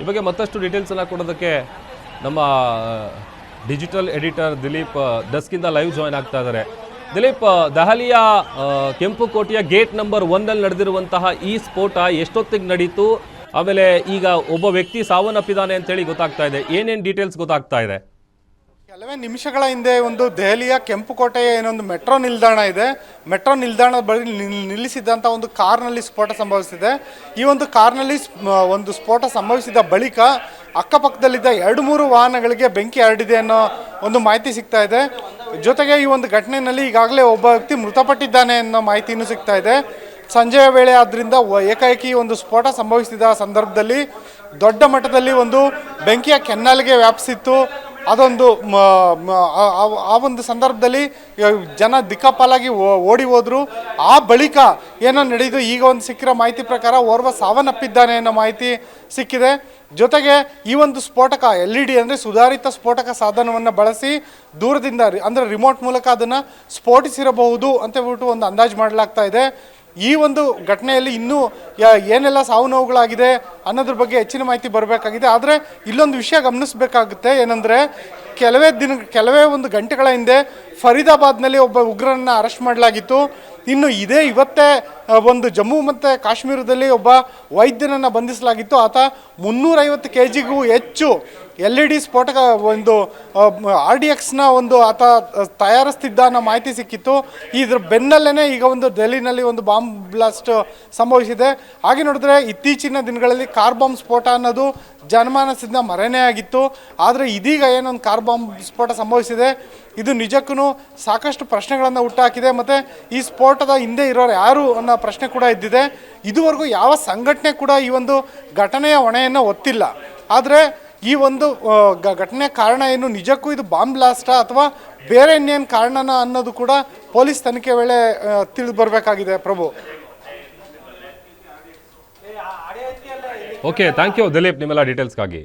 ಈ ಬಗ್ಗೆ ಮತ್ತಷ್ಟು ಡೀಟೇಲ್ಸನ್ನು ಕೊಡೋದಕ್ಕೆ ನಮ್ಮ ಡಿಜಿಟಲ್ ಎಡಿಟರ್ ದಿಲೀಪ್ ಡೆಸ್ಕಿಂದ ಲೈವ್ ಜಾಯ್ನ್ ಆಗ್ತಾ ಇದ್ದಾರೆ. ದಿಲೀಪ್, ದೆಹಲಿಯ ಕೆಂಪುಕೋಟೆಯ ಗೇಟ್ ನಂಬರ್ 1 ನಡೆದಿರುವಂತಹ ಈ ಸ್ಫೋಟ ಎಷ್ಟೊತ್ತಿಗೆ ನಡೀತು? ಆಮೇಲೆ ಈಗ ಒಬ್ಬ ವ್ಯಕ್ತಿ ಸಾವನ್ನಪ್ಪಿದ್ದಾನೆ ಅಂತೇಳಿ ಗೊತ್ತಾಗ್ತಾ ಇದೆ. ಏನೇನು ಡೀಟೇಲ್ಸ್ ಗೊತ್ತಾಗ್ತಾ ಇದೆ? ಕೆಲವೇ ನಿಮಿಷಗಳ ಹಿಂದೆ ಒಂದು ದೆಹಲಿಯ ಕೆಂಪುಕೋಟೆಯ ಏನೊಂದು ಮೆಟ್ರೋ ನಿಲ್ದಾಣ ಇದೆ. ಮೆಟ್ರೋ ನಿಲ್ದಾಣದ ಬಳಿ ನಿಲ್ಲಿಸಿದಂಥ ಒಂದು ಕಾರ್ನಲ್ಲಿ ಸ್ಫೋಟ ಸಂಭವಿಸಿದೆ. ಈ ಒಂದು ಕಾರ್ನಲ್ಲಿ ಒಂದು ಸ್ಫೋಟ ಸಂಭವಿಸಿದ ಬಳಿಕ ಅಕ್ಕಪಕ್ಕದಲ್ಲಿದ್ದ 2-3 ವಾಹನಗಳಿಗೆ ಬೆಂಕಿ ಹರಡಿದೆ ಅನ್ನೋ ಒಂದು ಮಾಹಿತಿ ಸಿಗ್ತಾ ಇದೆ. ಜೊತೆಗೆ ಈ ಒಂದು ಘಟನೆಯಲ್ಲಿ ಈಗಾಗಲೇ ಒಬ್ಬ ವ್ಯಕ್ತಿ ಮೃತಪಟ್ಟಿದ್ದಾನೆ ಅನ್ನೋ ಮಾಹಿತಿಯೂ ಸಿಗ್ತಾ ಇದೆ. ಸಂಜೆಯ ವೇಳೆ ಆದ್ದರಿಂದ ಏಕಾಏಕಿ ಒಂದು ಸ್ಫೋಟ ಸಂಭವಿಸಿದ ಸಂದರ್ಭದಲ್ಲಿ ದೊಡ್ಡ ಮಟ್ಟದಲ್ಲಿ ಒಂದು ಬೆಂಕಿಯ ಕೆನ್ನಾಲಿಗೆ ವ್ಯಾಪಿಸಿತ್ತು. ಅದೊಂದು ಆ ಒಂದು ಸಂದರ್ಭದಲ್ಲಿ ಜನ ದಿಕ್ಕಾಪಾಲಾಗಿ ಓಡಿ ಹೋದರು. ಆ ಬಳಿಕ ಏನೋ ನಡೆಯಿತು. ಈಗ ಒಂದು ಸಿಕ್ಕಿರೋ ಮಾಹಿತಿ ಪ್ರಕಾರ ಓರ್ವ ಸಾವನ್ನಪ್ಪಿದ್ದಾನೆ ಅನ್ನೋ ಮಾಹಿತಿ ಸಿಕ್ಕಿದೆ. ಜೊತೆಗೆ ಈ ಒಂದು ಸ್ಫೋಟಕ LED ಅಂದರೆ ಸುಧಾರಿತ ಸ್ಫೋಟಕ ಸಾಧನವನ್ನು ಬಳಸಿ ದೂರದಿಂದ ಅಂದರೆ ರಿಮೋಟ್ ಮೂಲಕ ಅದನ್ನು ಸ್ಫೋಟಿಸಿರಬಹುದು ಅಂತ ಹೇಳ್ಬಿಟ್ಟು ಒಂದು ಅಂದಾಜು ಮಾಡಲಾಗ್ತಾ ಇದೆ. ಈ ಒಂದು ಘಟನೆಯಲ್ಲಿ ಇನ್ನೂ ಏನೆಲ್ಲ ಸಾವು ನೋವುಗಳಾಗಿದೆ ಅನ್ನೋದ್ರ ಬಗ್ಗೆ ಹೆಚ್ಚಿನ ಮಾಹಿತಿ ಬರಬೇಕಾಗಿದೆ. ಆದರೆ ಇಲ್ಲೊಂದು ವಿಷಯ ಗಮನಿಸಬೇಕಾಗುತ್ತೆ. ಏನಂದರೆ ಕೆಲವೇ ಒಂದು ಗಂಟೆಗಳ ಹಿಂದೆ ಫರೀದಾಬಾದ್ನಲ್ಲಿ ಒಬ್ಬ ಉಗ್ರರನ್ನು ಅರೆಸ್ಟ್ ಮಾಡಲಾಗಿತ್ತು. ಇನ್ನು ಇವತ್ತೇ ಒಂದು ಜಮ್ಮು ಮತ್ತು ಕಾಶ್ಮೀರದಲ್ಲಿ ಒಬ್ಬ ವೈದ್ಯನನ್ನು ಬಂಧಿಸಲಾಗಿತ್ತು. ಆತ 350 kgಗೂ ಹೆಚ್ಚು LED ಸ್ಫೋಟಕ ಒಂದು RDXನ ಒಂದು ಆತ ತಯಾರಿಸ್ತಿದ್ದ ಅನ್ನೋ ಮಾಹಿತಿ ಸಿಕ್ಕಿತ್ತು. ಇದ್ರ ಬೆನ್ನಲ್ಲೇ ಈಗ ಒಂದು ಡೆಲ್ಲಿನಲ್ಲಿ ಒಂದು ಬಾಂಬ್ ಬ್ಲಾಸ್ಟ್ ಸಂಭವಿಸಿದೆ. ಹಾಗೆ ನೋಡಿದ್ರೆ ಇತ್ತೀಚಿನ ದಿನಗಳಲ್ಲಿ ಕಾರ್ ಬಾಂಬ್ ಸ್ಫೋಟ ಅನ್ನೋದು ಜನಮಾನಸದಿಂದ ಮರೆನೇ ಆಗಿತ್ತು. ಆದರೆ ಇದೀಗ ಏನೊಂದು ಕಾರ್ ಬಾಂಬ್ ಸ್ಫೋಟ ಸಂಭವಿಸಿದೆ. ಇದು ನಿಜಕ್ಕೂ ಸಾಕಷ್ಟು ಪ್ರಶ್ನೆಗಳನ್ನು ಹುಟ್ಟಾಕಿದೆ. ಮತ್ತು ಈ ಸ್ಫೋಟದ ಹಿಂದೆ ಇರೋರು ಯಾರು ಅನ್ನೋ ಪ್ರಶ್ನೆ ಕೂಡ ಇದ್ದಿದೆ. ಇದುವರೆಗೂ ಯಾವ ಸಂಘಟನೆ ಕೂಡ ಈ ಒಂದು ಘಟನೆಯ ಹೊಣೆಯನ್ನು ಹೊತ್ತಿಲ್ಲ. ಆದರೆ ಈ ಒಂದು ಘಟನೆಯ ಕಾರಣ ಏನು, ನಿಜಕ್ಕೂ ಇದು ಬಾಂಬ್ ಬ್ಲಾಸ್ಟಾ ಅಥವಾ ಬೇರೆ ಇನ್ನೇನು ಕಾರಣನ ಅನ್ನೋದು ಕೂಡ ಪೊಲೀಸ್ ತನಿಖೆ ವೇಳೆ ತಿಳಿದು ಬರಬೇಕಾಗಿದೆ. ಪ್ರಭು, ಓಕೆ, ಥ್ಯಾಂಕ್ ಯು ದಿಲೀಪ್ ನಿಮ್ಮೆಲ್ಲ ಡೀಟೇಲ್ಸ್ಗಾಗಿ.